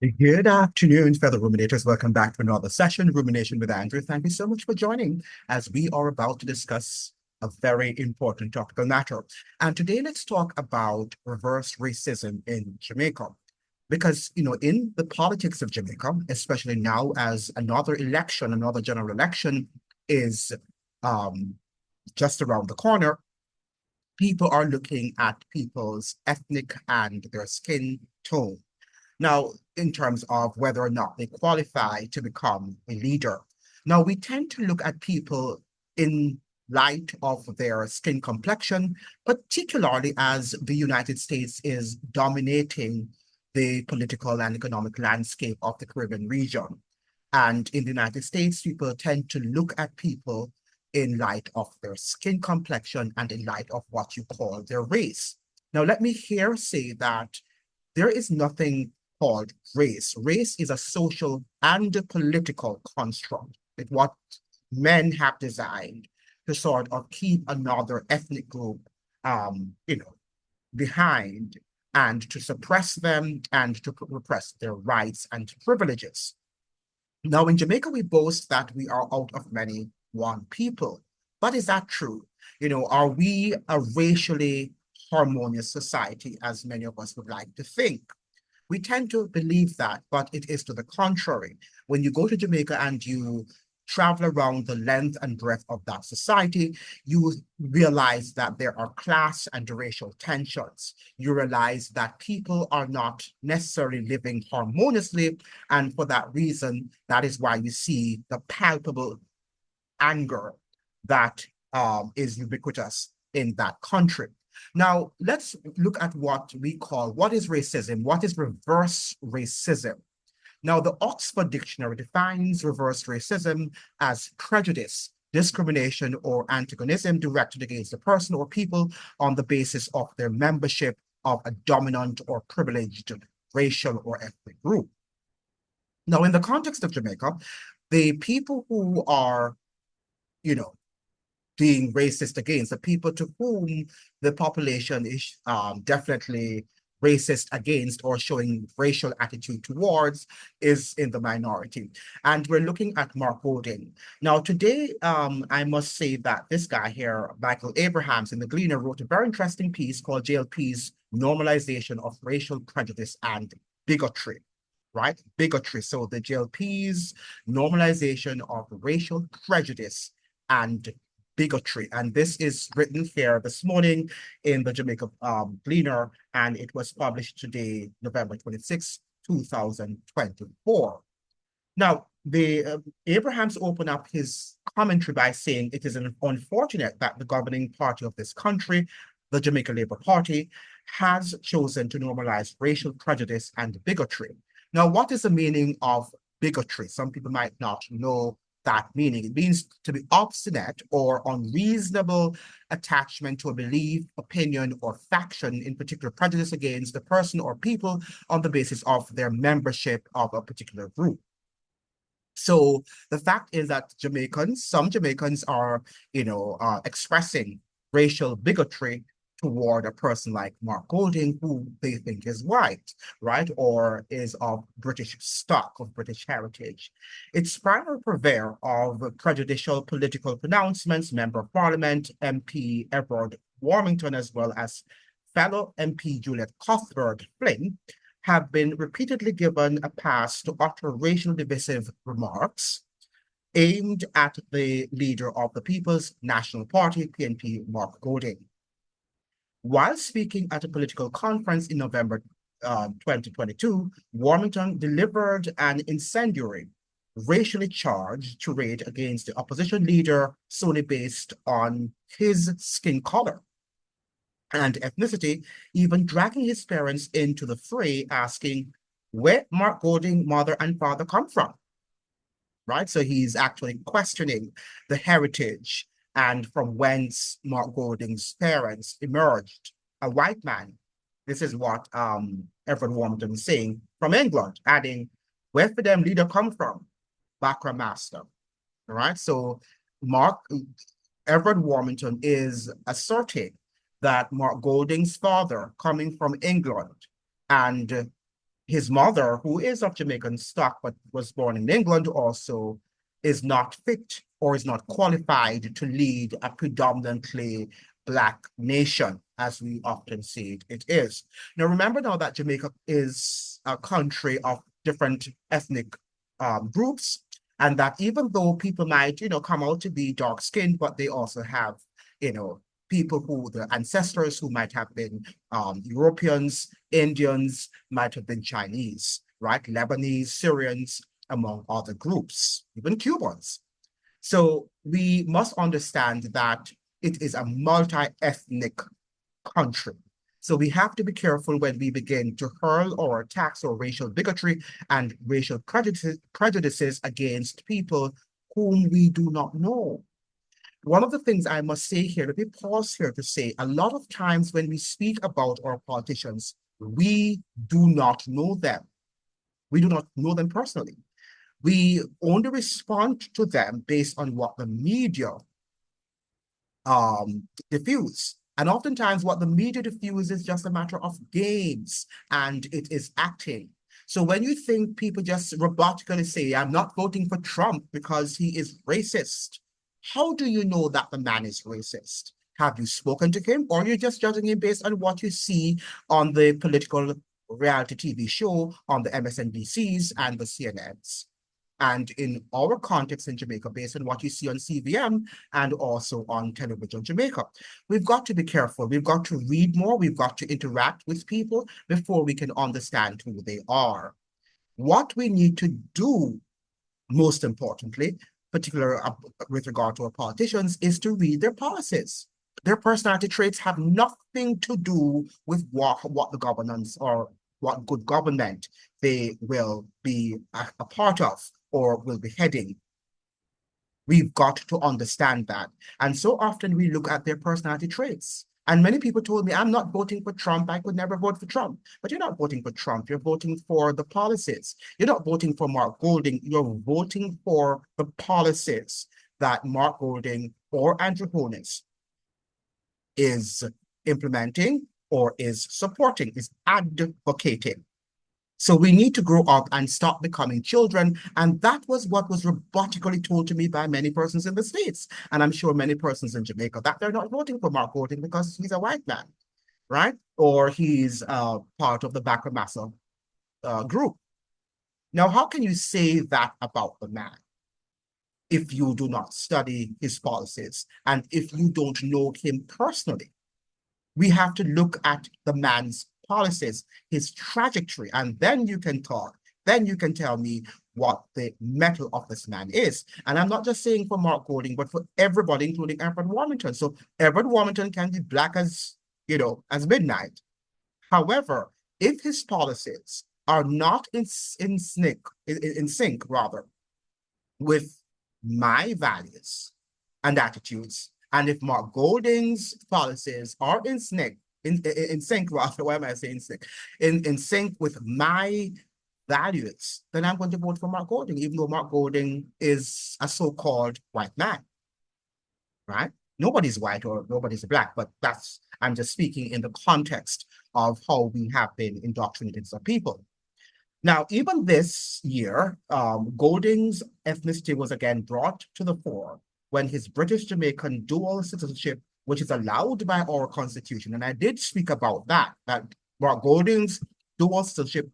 Good afternoon, fellow ruminators. Welcome back to another session, Rumination with Andrew. Thank you so much for joining as we are about to discuss a very important topical matter. And today, let's talk about reverse racism in Jamaica. Because, in the politics of Jamaica, especially now as another election, another general election is um, just around the corner, people are looking at people's ethnic and their skin tone. Now, in terms of whether or not they qualify to become a leader. Now, we tend to look at people in light of their skin complexion, particularly as the United States is dominating the political and economic landscape of the Caribbean region. And in the United States, people tend to look at people in light of their skin complexion and in light of what you call their race. Now, let me here say that there is nothing called race. Race is a social and political construct. It's what men have designed to sort of keep another ethnic group, um, you know, behind and to suppress them and to repress their rights and privileges. Now, in Jamaica, we boast that we are out of many one people. But is that true? Are we a racially harmonious society, as many of us would like to think? We tend to believe that, but it is to the contrary. When you go to Jamaica and you travel around the length and breadth of that society, you realize that there are class and racial tensions. You realize that people are not necessarily living harmoniously. And for that reason, that is why you see the palpable anger that is ubiquitous in that country. Now, let's look at what is racism? What is reverse racism? Now, the Oxford Dictionary defines reverse racism as prejudice, discrimination, or antagonism directed against a person or people on the basis of their membership of a dominant or privileged racial or ethnic group. Now, in the context of Jamaica, the people who are, you know, being racist against, the people to whom the population is definitely racist against or showing racial attitude towards is in the minority. And we're looking at Mark Golding. Now, today, I must say that this guy here, Michael Abrahams in the Gleaner, wrote a very interesting piece called JLP's Normalization of Racial Prejudice and Bigotry. Right? Bigotry. So the JLP's normalization of racial prejudice and bigotry. And this is written here this morning in the Jamaica Gleaner, and it was published today, November 26, 2024. Now, the Abrahams opened up his commentary by saying it is unfortunate that the governing party of this country, the Jamaica Labour Party, has chosen to normalize racial prejudice and bigotry. Now, what is the meaning of bigotry? Some people might not know that meaning. It means to be obstinate or unreasonable attachment to a belief, opinion, or faction, in particular prejudice against the person or people on the basis of their membership of a particular group. So the fact is that some Jamaicans are, expressing racial bigotry toward a person like Mark Golding, who they think is white, right, or is of British stock, of British heritage. Its primary purveyor of prejudicial political pronouncements, Member of Parliament, MP Everard Warmington, as well as fellow MP Juleit Cuthbert-Flynn, have been repeatedly given a pass to utter racial divisive remarks aimed at the leader of the People's National Party, PNP, Mark Golding. While speaking at a political conference in November 2022, Warmington delivered an incendiary, racially charged tirade against the opposition leader solely based on his skin color and ethnicity, even dragging his parents into the fray, asking where Mark Golding's mother and father come from, right? So he's actually questioning the heritage and from whence Mark Golding's parents emerged, a white man. This is what Everard Warmington is saying, from England, adding, where for them leader come from? Bakra Master, all right? So Everard Warmington is asserting that Mark Golding's father, coming from England and his mother, who is of Jamaican stock but was born in England, also is not fit or is not qualified to lead a predominantly Black nation, as we often say it is. Now, remember now that Jamaica is a country of different ethnic groups, and that even though people might, come out to be dark-skinned, but they also have, people who, the ancestors who might have been Europeans, Indians, might have been Chinese, right? Lebanese, Syrians, among other groups, even Cubans. So we must understand that it is a multi-ethnic country. So we have to be careful when we begin to hurl or attacks or racial bigotry and racial prejudices against people whom we do not know. One of the things I must say here, let me pause here to say, a lot of times when we speak about our politicians, we do not know them. We do not know them personally. We only respond to them based on what the media diffuse. And oftentimes what the media diffuse is just a matter of games, and it is acting. So when you think people just robotically say, I'm not voting for Trump because he is racist, how do you know that the man is racist? Have you spoken to him, or are you just judging him based on what you see on the political reality TV show, on the MSNBCs and the CNNs? And in our context in Jamaica, based on what you see on CVM and also on television Jamaica, we've got to be careful. We've got to read more. We've got to interact with people before we can understand who they are. What we need to do, most importantly, particularly with regard to our politicians, is to read their policies. Their personality traits have nothing to do with what the governance or what good government they will be a part of or will be heading. We've got to understand that. And so often we look at their personality traits. And many people told me, I'm not voting for Trump. I could never vote for Trump. But you're not voting for Trump. You're voting for the policies. You're not voting for Mark Golding. You're voting for the policies that Mark Golding or Andrew Holness is implementing or is supporting, is advocating. So we need to grow up and stop becoming children. And that was what was robotically told to me by many persons in the States. And I'm sure many persons in Jamaica, that they're not voting for Mark Golding because he's a white man, right? Or he's part of the Backer Massa group. Now, how can you say that about the man if you do not study his policies and if you don't know him personally? We have to look at the man's policies, his trajectory, and then you can talk. Then you can tell me what the mettle of this man is. And I'm not just saying for Mark Golding, but for everybody, including Everard Warmington. So Everard Warmington can be black as, as midnight. However, if his policies are not in sync with my values and attitudes, and if Mark Golding's policies are in sync, rather, why am I saying sync? In sync with my values, then I'm going to vote for Mark Golding, even though Mark Golding is a so-called white man, right? Nobody's white or nobody's black, but I'm just speaking in the context of how we have been indoctrinated as a people. Now, even this year, Golding's ethnicity was again brought to the fore when his British-Jamaican dual citizenship, which is allowed by our constitution, and I did speak about that Mark Golding's dual citizenship,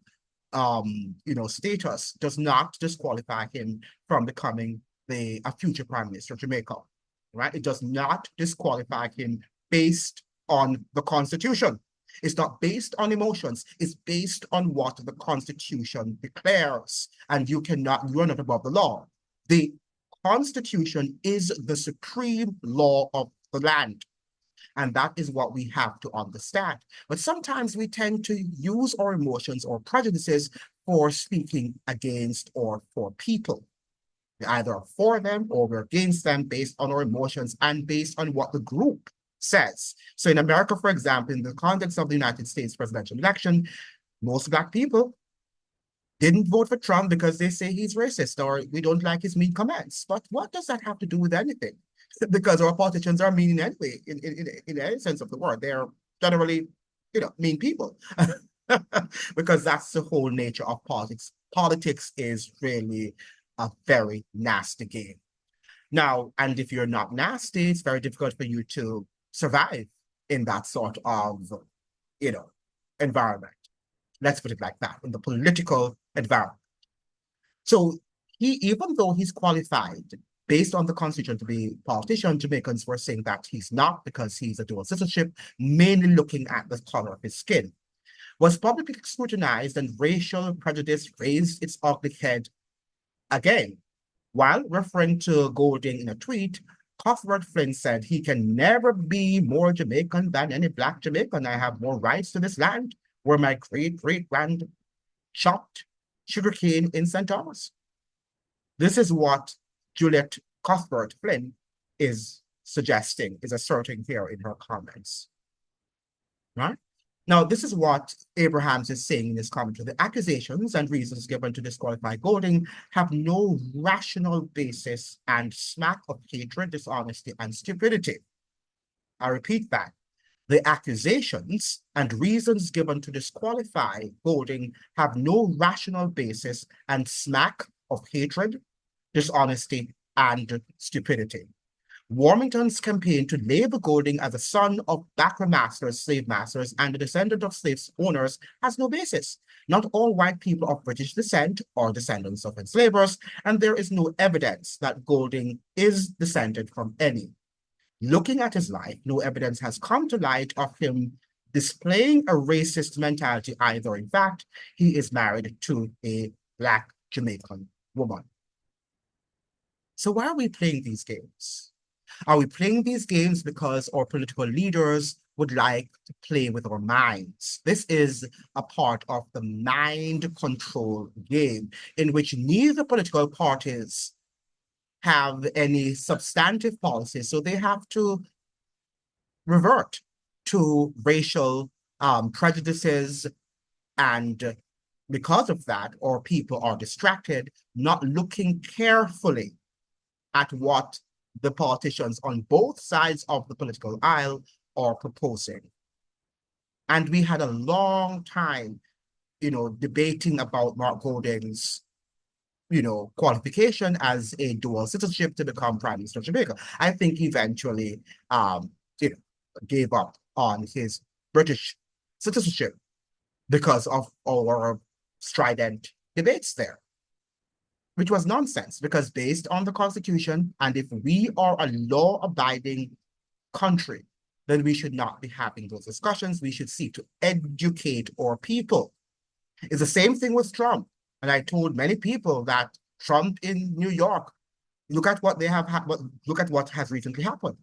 status does not disqualify him from becoming a future prime minister of Jamaica, right? It does not disqualify him based on the constitution. It's not based on emotions. It's based on what the Constitution declares. And you are not above the law. The Constitution is the supreme law of the land. And that is what we have to understand. But sometimes we tend to use our emotions or prejudices for speaking against or for people. We're either for them or we're against them based on our emotions and based on what the group says. So in America, for example, in the context of the United States presidential election, most black people didn't vote for Trump because they say he's racist or we don't like his mean comments. But what does that have to do with anything? Because our politicians are mean anyway, in any sense of the word. They're generally, mean people. because that's the whole nature of politics. Politics is really a very nasty game. Now, and if you're not nasty, it's very difficult for you to survive in that sort of, you know, environment. Let's put it like that, in the political environment. So even though he's qualified based on the constitution to be a politician, Jamaicans were saying that he's not because he's a dual citizenship, mainly looking at the color of his skin. Was publicly scrutinized and racial prejudice raised its ugly head again. While referring to Golding in a tweet, Cuthbert-Flynn said he can never be more Jamaican than any black Jamaican. I have more rights to this land where my great-great-grand chopped sugarcane in St. Thomas. This is what Juleit Cuthbert-Flynn is suggesting, is asserting here in her comments. Right? Now, this is what Abrahams is saying in his commentary. The accusations and reasons given to disqualify Golding have no rational basis and smack of hatred, dishonesty, and stupidity. I repeat that. The accusations and reasons given to disqualify Golding have no rational basis and smack of hatred, dishonesty, and stupidity. Warmington's campaign to label Golding as a son of backward masters, slave masters, and a descendant of slave owners has no basis. Not all white people of British descent are descendants of enslavers, and there is no evidence that Golding is descended from any. Looking at his life, no evidence has come to light of him displaying a racist mentality either. In fact, he is married to a black Jamaican woman. So why are we playing these games? Are we playing these games because our political leaders would like to play with our minds? This is a part of the mind control game in which neither political parties have any substantive policies, so they have to revert to racial prejudices, and because of that, our people are distracted, not looking carefully at what the politicians on both sides of the political aisle are proposing. And we had a long time, debating about Mark Golding's, qualification as a dual citizenship to become Prime Minister of Jamaica. I think he eventually, gave up on his British citizenship because of our strident debates there, which was nonsense, because based on the Constitution, and if we are a law-abiding country, then we should not be having those discussions. We should seek to educate our people. It's the same thing with Trump. And I told many people that Trump in New York, look at what they have, look at what has recently happened.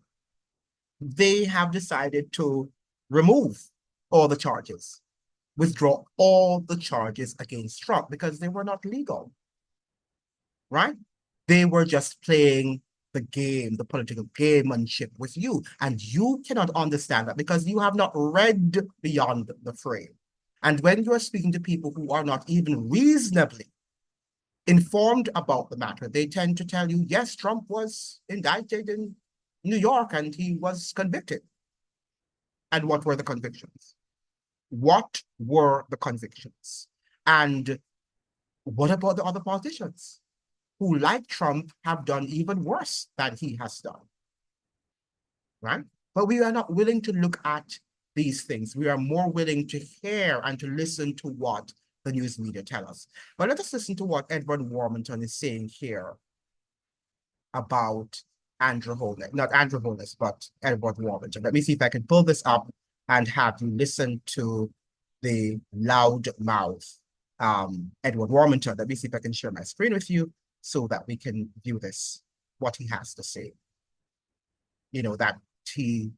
They have decided to remove all the charges, withdraw all the charges against Trump because they were not legal, right? They were just playing the game, the political gamemanship with you. And you cannot understand that because you have not read beyond the frame. And when you are speaking to people who are not even reasonably informed about the matter, they tend to tell you, yes, Trump was indicted in New York and he was convicted. And what were the convictions? What were the convictions? And what about the other politicians who, like Trump, have done even worse than he has done, right? But we are not willing to look at these things. We are more willing to hear and to listen to what the news media tell us. But let us listen to what Edward Warmington is saying here about Andrew Holness, not Andrew Holness, but Edward Warmington. Let me see if I can pull this up and have you listen to the loud mouth Edward Warmington. Let me see if I can share my screen with you so that we can view this, what he has to say. That he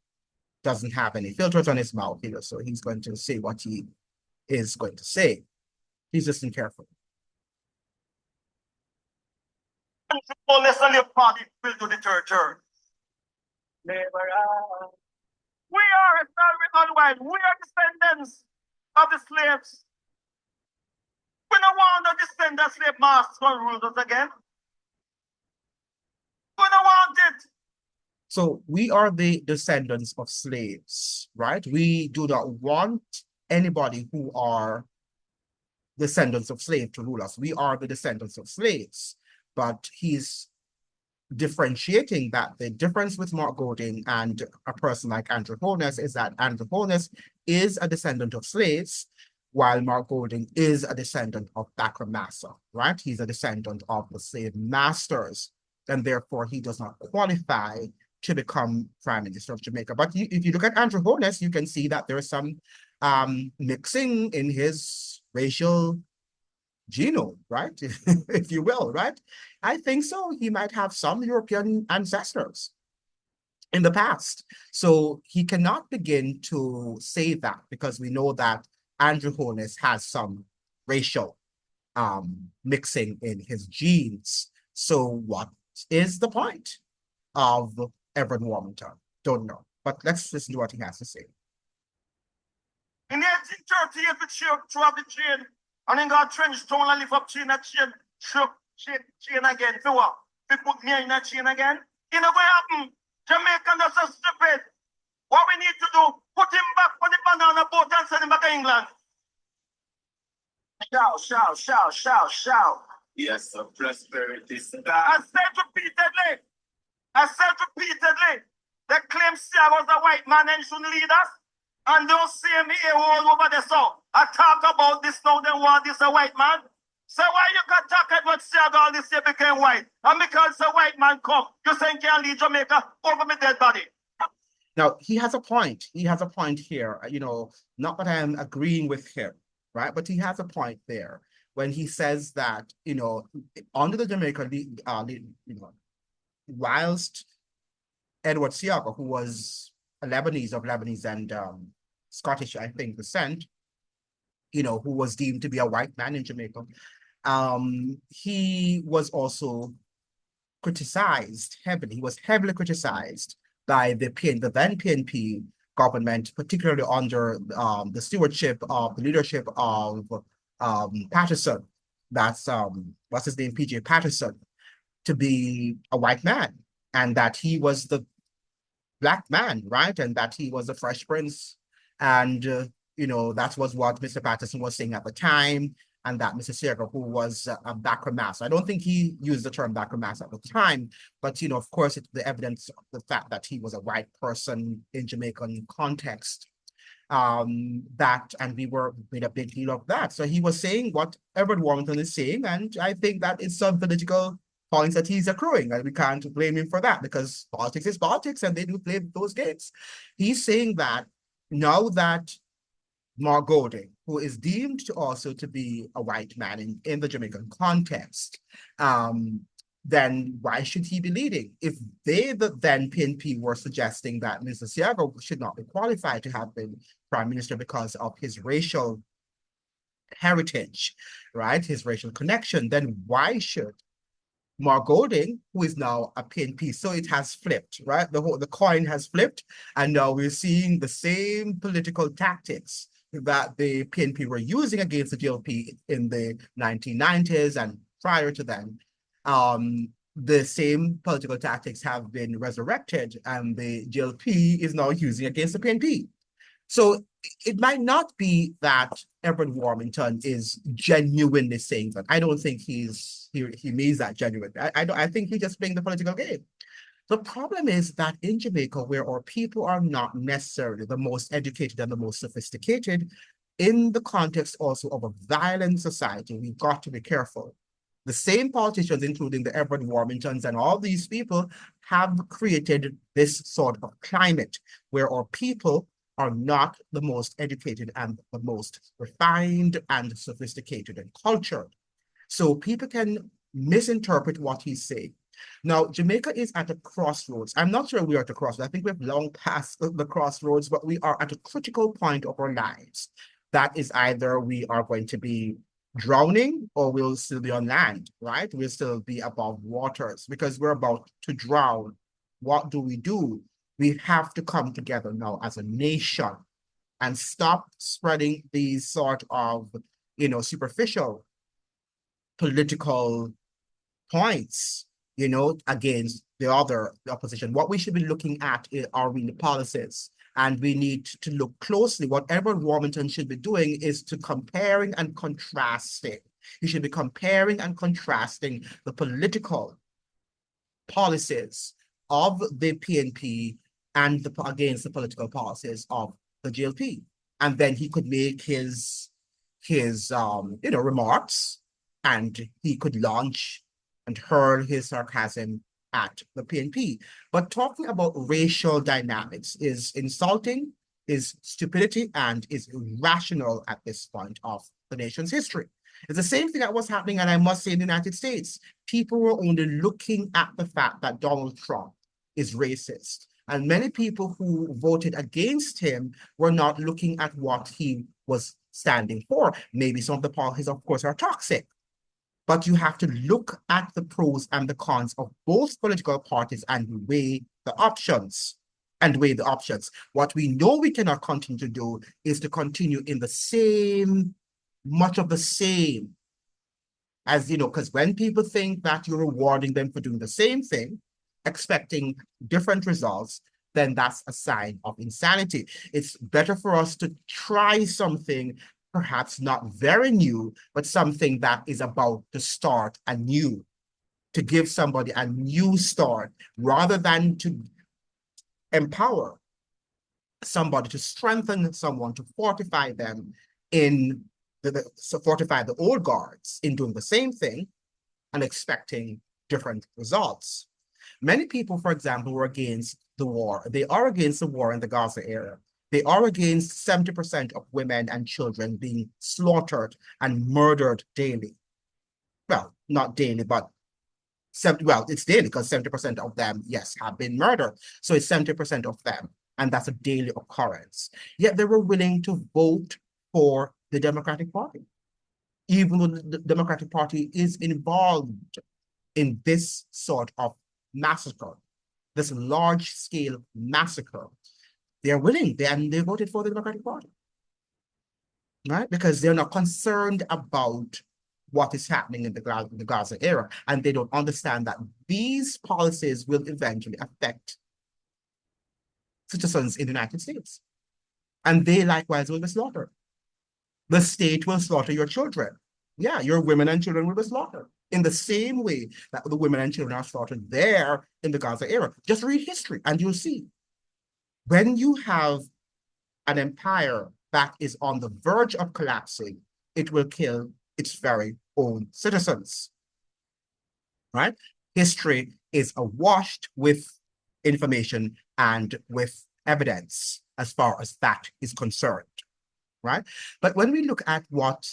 doesn't have any filters on his mouth, so he's going to say what he is going to say. Please listen carefully. Let's only party will do the church. We are unwise. We are descendants of the slaves. We don't want to descend the slave masters to rule us again. We don't want it. So we are the descendants of slaves, right? We do not want anybody who are descendants of slaves to rule us. We are the descendants of slaves. But he's differentiating that the difference with Mark Golding and a person like Andrew Holness is that Andrew Holness is a descendant of slaves, while Mark Golding is a descendant of Backramassa, right? He's a descendant of the slave masters, and therefore he does not qualify to become Prime Minister of Jamaica. But if you look at Andrew Holness, you can see that there is some mixing in his racial genome, right? If you will, right? I think so. He might have some European ancestors in the past. So he cannot begin to say that because we know that Andrew Holness has some racial mixing in his genes. So what is the point of Everard Warmington? Don't know. But let's listen to what he has to say. In 1838, we threw up the chain, and then got trench town and lift up chain and chain again. So what? We put me in a chain again? You know what happened? Jamaican are so stupid. What we need to do, put him back on the banana boat and send him back to England. Shout, shout, shout, shout, shout. Yes, sir. Prosperity. I said repeatedly, they claim I was a white man and shouldn't lead us. And don't see me all over the south. I talk about this now, then want this a white man. So why you can talk about all this year became white? And because a white man come, you say can't lead Jamaica over my dead body. Now, he has a point. He has a point here. Not that I am agreeing with him, right? But he has a point there when he says that, under the Jamaica, whilst Edward Siaga, who was a Lebanese of Lebanese and Scottish, I think, descent, who was deemed to be a white man in Jamaica, he was also criticized heavily. He was heavily criticized by the then PNP government, particularly under the stewardship of the leadership of Patterson. That's what's his name, PJ Patterson, to be a white man, and that he was the Black man, right? And that he was the Fresh Prince. And, that was what Mr. Patterson was saying at the time. And that Mr. Siaga, who was a Backramassa. I don't think he used the term Backramassa at the time, but, of course, it's the evidence of the fact that he was a white person in Jamaican context. And we made a big deal of that. So he was saying what Everard Warmington is saying, and I think that is some political points that he's accruing, and we can't blame him for that because politics is politics and they do play those games. He's saying that now that Mark Golding, who is deemed to also to be a white man in the Jamaican context, then why should he be leading? If they, the then PNP, were suggesting that Mr. Siaga should not be qualified to have been prime minister because of his racial heritage, right, his racial connection, then why should Mark Golding, who is now a PNP, so it has flipped, right? The coin has flipped, and now we're seeing the same political tactics that the PNP were using against the JLP in the 1990s and prior to then. The same political tactics have been resurrected, and the JLP is now using against the PNP. So it might not be that Everard Warmington is genuinely saying that. I don't think he means that genuinely. I think he's just playing the political game. The problem is that in Jamaica, where our people are not necessarily the most educated and the most sophisticated, in the context also of a violent society, we've got to be careful. The same politicians, including the Everard Warmingtons and all these people, have created this sort of climate where our people are not the most educated and the most refined and sophisticated and cultured. So people can misinterpret what he's saying. Now, Jamaica is at a crossroads. I'm not sure we are at a crossroads. I think we've long passed the crossroads, but we are at a critical point of our lives. That is either we are going to be drowning or we'll still be on land, right? We'll still be above waters because we're about to drown. What do? We have to come together now as a nation and stop spreading these sort of, superficial political points, against the opposition. What we should be looking at are really policies And we need to look closely. What Edward Warmington should be doing is to comparing and contrasting. He should be comparing and contrasting the political policies of the PNP and against the political policies of the JLP. And then he could make his remarks, and he could launch and hurl his sarcasm at the PNP. But talking about racial dynamics is insulting, is stupidity, and is irrational at this point of the nation's history. It's the same thing that was happening, and I must say, in the United States. People were only looking at the fact that Donald Trump is racist. And many people who voted against him were not looking at what he was standing for. Maybe some of the policies, of course, are toxic. But you have to look at the pros and the cons of both political parties and weigh the options. What we know we cannot continue to do is to continue in the same, much of the same, as because when people think that you're rewarding them for doing the same thing, expecting different results, then that's a sign of insanity. It's better for us to try something, perhaps not very new, but something that is about to start anew, to give somebody a new start, rather than to empower somebody, to strengthen someone, to fortify them fortify the old guards in doing the same thing and expecting different results. Many people, for example, were against the war. They are against the war in the Gaza area. They are against 70% of women and children being slaughtered and murdered daily. Well, not daily, but it's daily, because 70% of them, yes, have been murdered. So it's 70% of them, and that's a daily occurrence. Yet they were willing to vote for the Democratic Party, even though the Democratic Party is involved in this sort of massacre, this large-scale massacre. They're willing, and they voted for the Democratic Party, right? Because they're not concerned about what is happening in the Gaza area, and they don't understand that these policies will eventually affect citizens in the United States, and they likewise will be slaughtered. The state will slaughter your children. Yeah, your women and children will be slaughtered in the same way that the women and children are slaughtered there in the Gaza area. Just read history and you'll see. When you have an empire that is on the verge of collapsing, it will kill its very own citizens, right? History is awash with information and with evidence as far as that is concerned, right? But when we look at what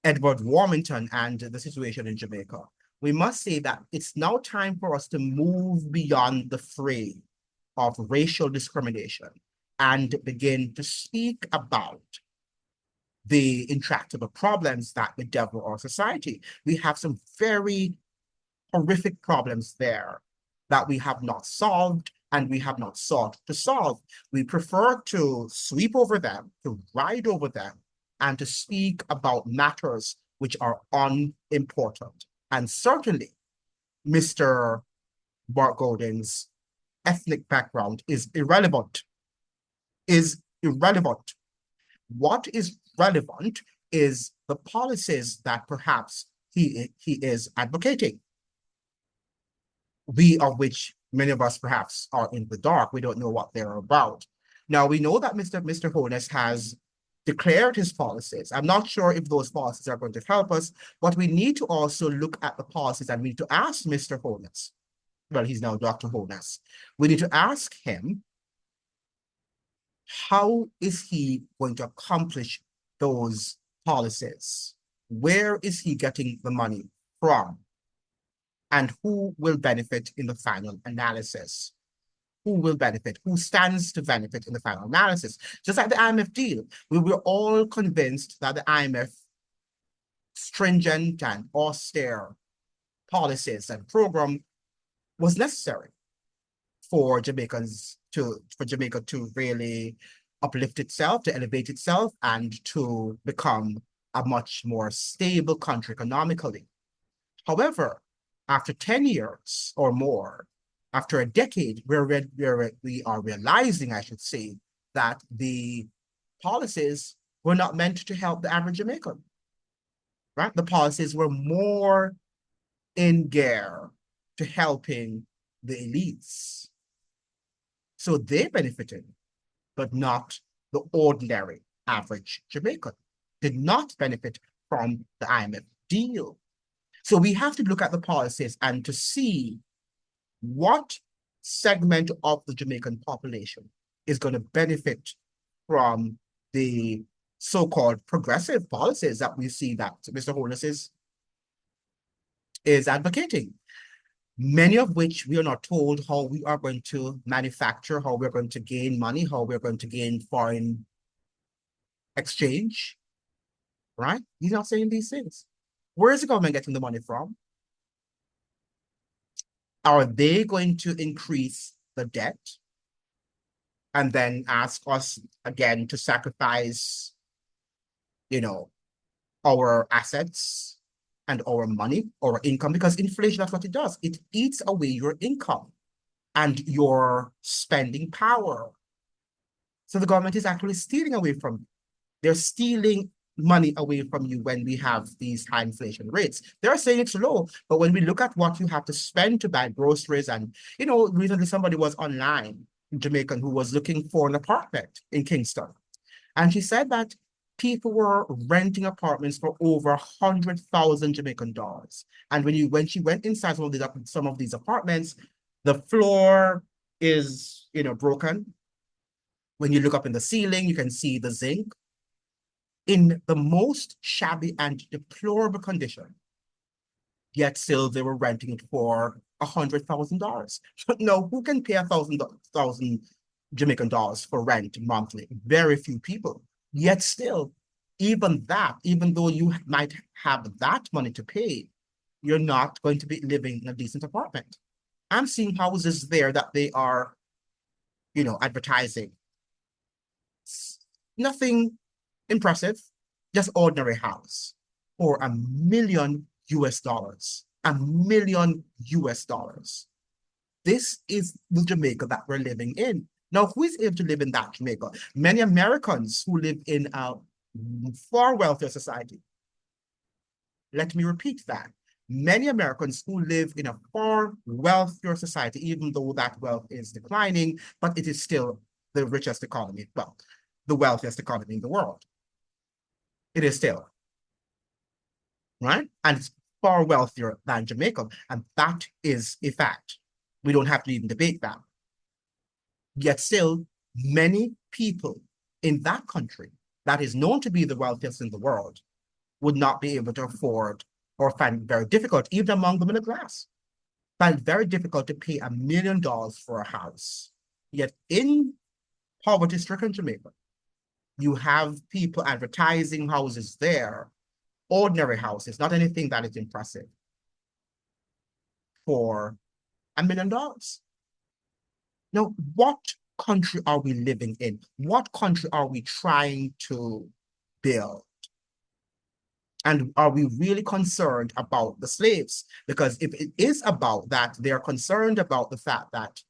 Edward Warmington and the situation in Jamaica, we must say that it's now time for us to move beyond the fray of racial discrimination and begin to speak about the intractable problems that bedevil our society. We have some very horrific problems there that we have not solved and we have not sought to solve. We prefer to sweep over them, to ride over them, and to speak about matters which are unimportant. And certainly, Mr. Bart Golden's ethnic background is irrelevant. What is relevant is the policies that perhaps he is advocating. We of which many of us perhaps are in the dark. We don't know what they're about. Now, we know that Mr. Holness has declared his policies. I'm not sure if those policies are going to help us, but we need to also look at the policies and we need to ask Mr. Holness. Well, he's now Dr. Holness. We need to ask him, how is he going to accomplish those policies? Where is he getting the money from? And who will benefit in the final analysis? Who will benefit? Who stands to benefit in the final analysis? Just like the IMF deal, we were all convinced that the IMF stringent and austere policies and program was necessary for Jamaica to really uplift itself, to elevate itself, and to become a much more stable country economically. However, after 10 years or more, after a decade, we are realizing, I should say, that the policies were not meant to help the average Jamaican, right? The policies were more in gear to helping the elites. So they benefited, but not the ordinary average Jamaican, did not benefit from the IMF deal. So we have to look at the policies and to see what segment of the Jamaican population is going to benefit from the so-called progressive policies that we see that Mr. Holness is advocating, many of which we are not told how we are going to manufacture, how we're going to gain money, how we're going to gain foreign exchange, right? He's not saying these things. Where is the government getting the money from? Are they going to increase the debt and then ask us again to sacrifice, our assets and our money, our income? Because inflation, that's what it does. It eats away your income and your spending power. So the government is actually stealing away from you. They're stealing money away from you when we have these high inflation rates. They're saying it's low, but when we look at what you have to spend to buy groceries, and recently somebody was online, Jamaican, who was looking for an apartment in Kingston. And she said that people were renting apartments for over 100,000 Jamaican dollars. And when she went inside some of these apartments, the floor is broken. When you look up in the ceiling, you can see the zinc in the most shabby and deplorable condition. Yet still they were renting it for $100,000. No, who can pay $1,000 Jamaican dollars for rent monthly? Very few people. Yet still, even though you might have that money to pay, you're not going to be living in a decent apartment. I'm seeing houses there that they are, advertising. Nothing impressive, just ordinary house for $1 million. $1 million. This is the Jamaica that we're living in. Now, who is able to live in that Jamaica? Many Americans who live in a far wealthier society. Let me repeat that. Many Americans who live in a far wealthier society, even though that wealth is declining, but it is still the richest economy, well, the wealthiest economy in the world. It is still, right? And it's far wealthier than Jamaica, and that is a fact. We don't have to even debate that. Yet still, many people in that country that is known to be the wealthiest in the world would not be able to afford, or find it very difficult, even among the middle class, find it very difficult to pay $1 million for a house. Yet in poverty-stricken Jamaica, you have people advertising houses there, ordinary houses, not anything that is impressive, for $1 million. Now, what country are we living in? What country are we trying to build? And are we really concerned about the slaves? Because if it is about that, they're concerned about the fact that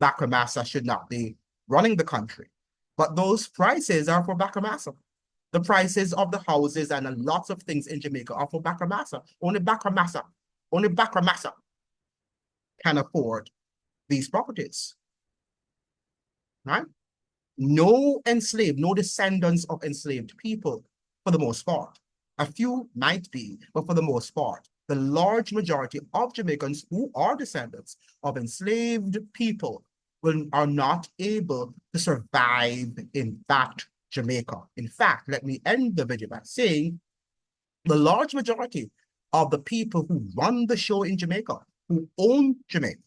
Bacamasa should not be running the country. But those prices are for Bacamasa. The prices of the houses and lots of things in Jamaica are for Bacamasa. Only Bacamasa can afford these properties, right? No enslaved, no descendants of enslaved people, for the most part. A few might be, but for the most part, the large majority of Jamaicans who are descendants of enslaved people are not able to survive in that Jamaica. In fact, let me end the video by saying the large majority of the people who run the show in Jamaica, who own Jamaica,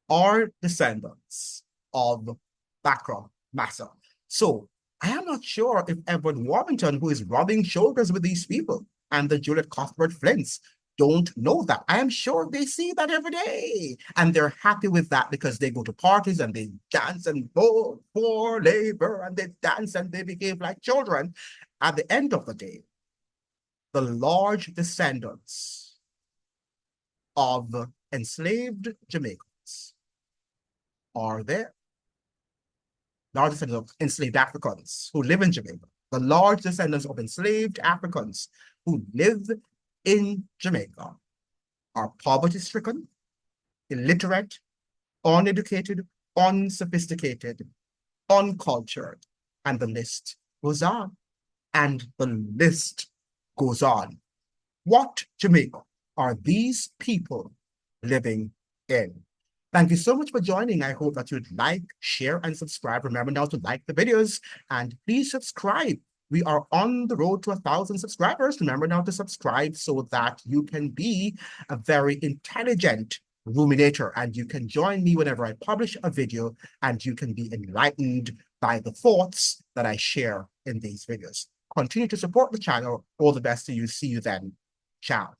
are descendants of Bacamasa. So I am not sure if Everard Warmington, who is rubbing shoulders with these people, and the Juleit Cuthbert-Flynns don't know that. I am sure they see that every day. And they're happy with that because they go to parties and they dance and vote for labor and they dance and they behave like children. At the end of the day, the large descendants of enslaved Jamaicans are there. large descendants of enslaved Africans who live in Jamaica, the large descendants of enslaved Africans who live in Jamaica are poverty-stricken, illiterate, uneducated, unsophisticated, uncultured, and the list goes on. And the list goes on. What Jamaica are these people living in? Thank you so much for joining. I hope that you'd like, share, and subscribe. Remember now to like the videos and please subscribe. We are on the road to 1,000 subscribers. Remember now to subscribe so that you can be a very intelligent ruminator and you can join me whenever I publish a video and you can be enlightened by the thoughts that I share in these videos. Continue to support the channel. All the best to you. See you then. Ciao.